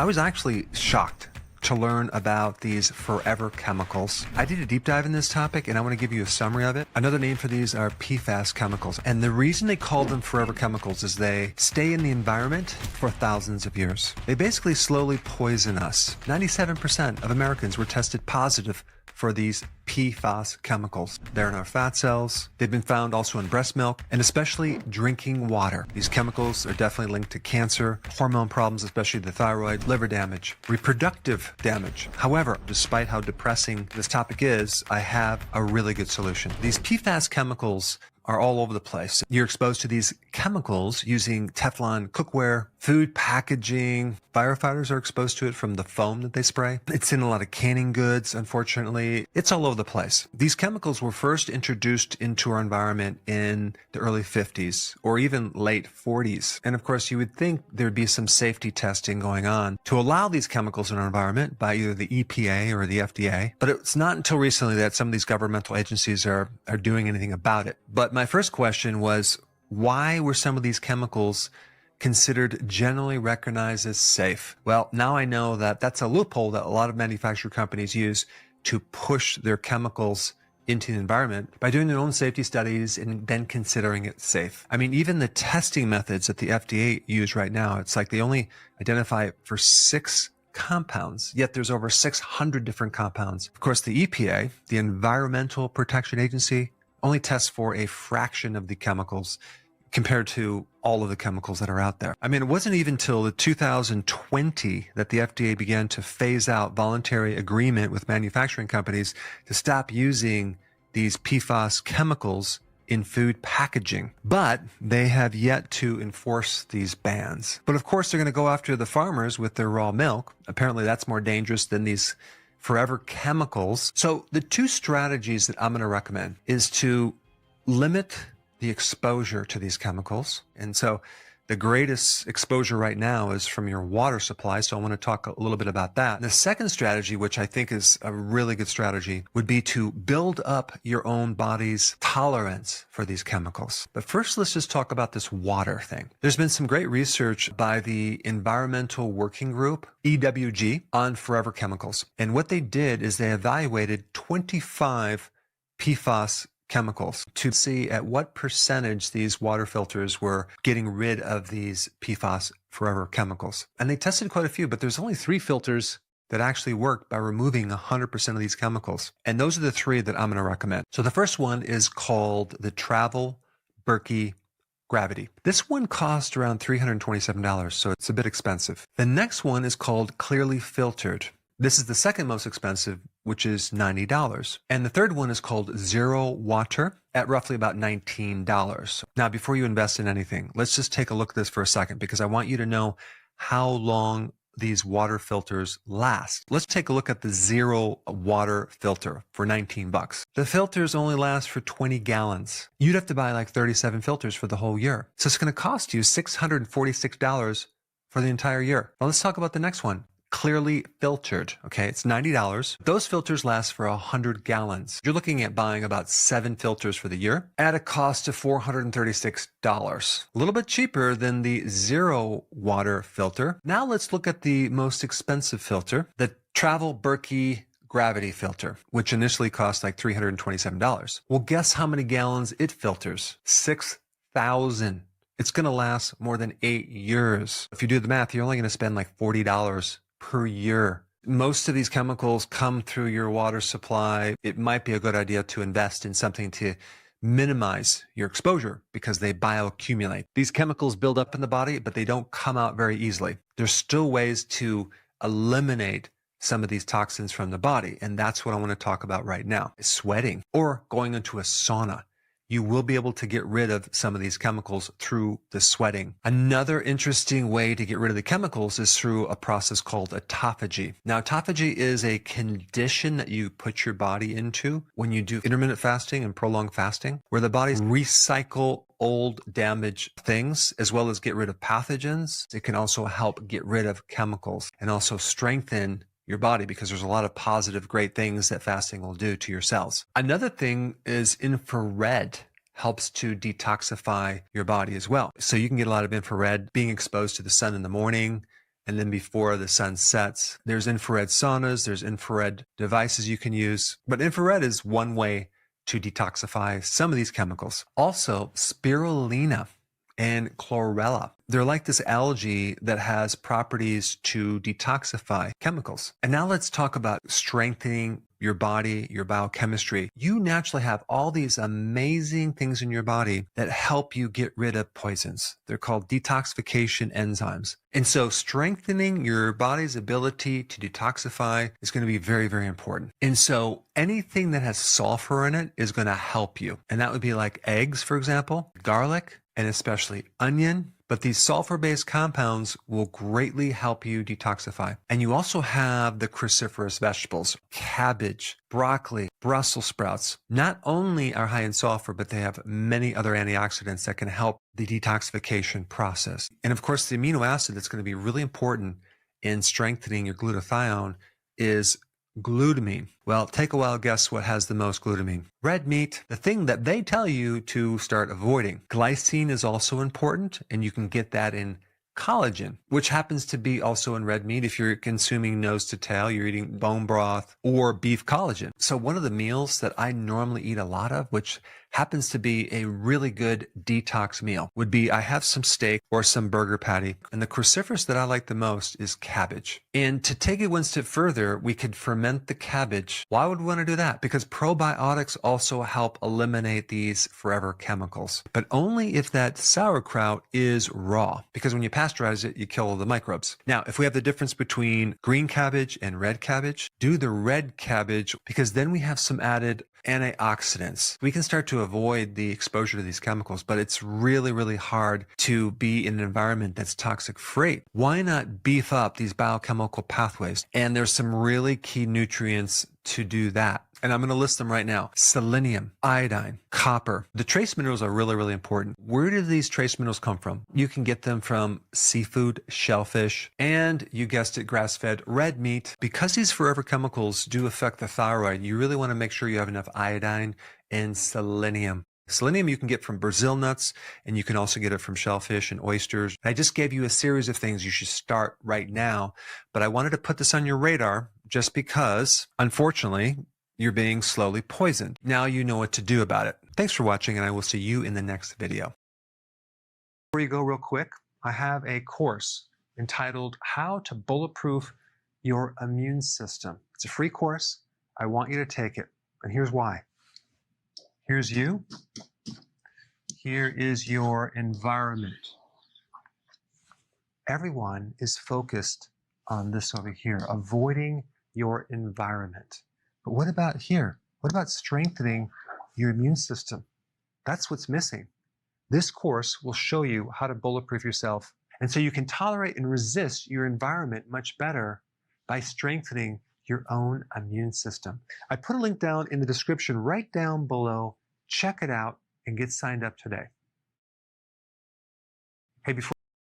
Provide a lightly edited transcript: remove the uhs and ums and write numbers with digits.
I was actually shocked to learn about these forever chemicals. I did a deep dive in this topic and I want to give you a summary of it. Another name for these are PFAS chemicals. And the reason they call them forever chemicals is they stay in the environment for thousands of years. They basically slowly poison us. 97% of Americans were tested positive for these PFAS chemicals. They're in our fat cells. They've been found also in breast milk and especially drinking water. These chemicals are definitely linked to cancer, hormone problems, especially the thyroid, liver damage, reproductive damage. However, despite how depressing this topic is, I have a really good solution. These PFAS chemicals are all over the place. You're exposed to these chemicals using Teflon cookware, food packaging. Firefighters are exposed to it from the foam that they spray. It's in a lot of canning goods, unfortunately. It's all over the place. These chemicals were first introduced into our environment in the early 50s or even late 40s. And of course, you would think there'd be some safety testing going on to allow these chemicals in our environment by either the EPA or the FDA. But it's not until recently that some of these governmental agencies are doing anything about it. But my first question was, why were some of these chemicals considered generally recognized as safe? Well, now I know that that's a loophole that a lot of manufacturer companies use to push their chemicals into the environment by doing their own safety studies and then considering it safe. I mean, even the testing methods that the FDA use right now, it's like they only identify for 6 compounds, yet there's over 600 different compounds. Of course, the EPA, the Environmental Protection Agency, only tests for a fraction of the chemicals compared to all of the chemicals that are out there. I mean, it wasn't even until 2020 that the FDA began to phase out voluntary agreement with manufacturing companies to stop using these PFAS chemicals in food packaging. But they have yet to enforce these bans. But of course, they're going to go after the farmers with their raw milk. Apparently, that's more dangerous than these forever chemicals. So the 2 strategies that I'm going to recommend is to limit the exposure to these chemicals. And so the greatest exposure right now is from your water supply. So I want to talk a little bit about that. And the second strategy, which I think is a really good strategy, would be to build up your own body's tolerance for these chemicals. But first, let's just talk about this water thing. There's been some great research by the Environmental Working Group, EWG, on forever chemicals. And what they did is they evaluated 25 PFAS chemicals to see at what percentage these water filters were getting rid of these PFAS forever chemicals. And they tested quite a few, but there's only 3 filters that actually work by removing 100% of these chemicals. And those are the 3 that I'm going to recommend. So the first one is called the Berkey Gravity. This one cost around $327, so it's a bit expensive. The next one is called Clearly Filtered. This is the second most expensive, which is $90. And the third one is called Zero Water at roughly about $19. Now, before you invest in anything, let's just take a look at this for a second because I want you to know how long these water filters last. Let's take a look at the Zero Water filter for $19. The filters only last for 20 gallons. You'd have to buy like 37 filters for the whole year. So it's going to cost you $646 for the entire year. Now let's talk about the next one. Clearly Filtered. Okay, it's $90. Those filters last for 100 gallons. You're looking at buying about 7 filters for the year at a cost of $436. A little bit cheaper than the Zero Water filter. Now let's look at the most expensive filter, the Berkey Gravity filter, which initially cost like $327. Well, guess how many gallons it filters? 6,000. It's going to last more than 8 years. If you do the math, you're only going to spend like $40 per year. Most of these chemicals come through your water supply. It might be a good idea to invest in something to minimize your exposure because they bioaccumulate. These chemicals build up in the body, but they don't come out very easily. There's still ways to eliminate some of these toxins from the body, and that's what I want to talk about right now. Sweating or going into a sauna. You will be able to get rid of some of these chemicals through the sweating. Another interesting way to get rid of the chemicals is through a process called autophagy. Now, autophagy is a condition that you put your body into when you do intermittent fasting and prolonged fasting, where the body recycle old damaged things as well as get rid of pathogens. It can also help get rid of chemicals and also strengthen your body because there's a lot of positive, great things that fasting will do to your cells. Another thing is infrared helps to detoxify your body as well. So you can get a lot of infrared being exposed to the sun in the morning, and then before the sun sets. There's infrared saunas, there's infrared devices you can use, but infrared is one way to detoxify some of these chemicals. Also, spirulina and chlorella. They're like this algae that has properties to detoxify chemicals. And now let's talk about strengthening your body, your biochemistry. You naturally have all these amazing things in your body that help you get rid of poisons. They're called detoxification enzymes. And so strengthening your body's ability to detoxify is going to be very, very important. And so anything that has sulfur in it is going to help you. And that would be like eggs, for example, garlic, and especially onion. But these sulfur-based compounds will greatly help you detoxify. And you also have the cruciferous vegetables, cabbage, broccoli, Brussels sprouts. Not only are high in sulfur, but they have many other antioxidants that can help the detoxification process. And of course, the amino acid that's going to be really important in strengthening your glutathione is glutamine. Well, take a wild guess what has the most glutamine. Red meat, the thing that they tell you to start avoiding. Glycine is also important, and you can get that in collagen, which happens to be also in red meat. If you're consuming nose to tail, you're eating bone broth or beef collagen. So one of the meals that I normally eat a lot of, which happens to be a really good detox meal, would be I have some steak or some burger patty. And the cruciferous that I like the most is cabbage. And to take it one step further, we could ferment the cabbage. Why would we want to do that? Because probiotics also help eliminate these forever chemicals, but only if that sauerkraut is raw. Because when you pasteurize it, you kill all the microbes. Now, if we have the difference between green cabbage and red cabbage, do the red cabbage, because then we have some added antioxidants. We can start to avoid the exposure to these chemicals, but it's really, really hard to be in an environment that's toxic free. Why not beef up these biochemical pathways? And there's some really key nutrients to do that. And I'm going to list them right now. Selenium, iodine, copper. The trace minerals are really, really important. Where do these trace minerals come from? You can get them from seafood, shellfish, and you guessed it, grass-fed red meat. Because these forever chemicals do affect the thyroid, you really want to make sure you have enough iodine and selenium. Selenium you can get from Brazil nuts, and you can also get it from shellfish and oysters. I just gave you a series of things you should start right now, but I wanted to put this on your radar just because, unfortunately, you're being slowly poisoned. Now you know what to do about it. Thanks for watching, and I will see you in the next video. Before you go real quick, I have a course entitled How to Bulletproof Your Immune System. It's a free course. I want you to take it, and here's why. Here's you. Here is your environment. Everyone is focused on this over here, avoiding your environment. But what about here? What about strengthening your immune system? That's what's missing. This course will show you how to bulletproof yourself. And so you can tolerate and resist your environment much better by strengthening your own immune system. I put a link down in the description right down below. Check it out and get signed up today. Hey, before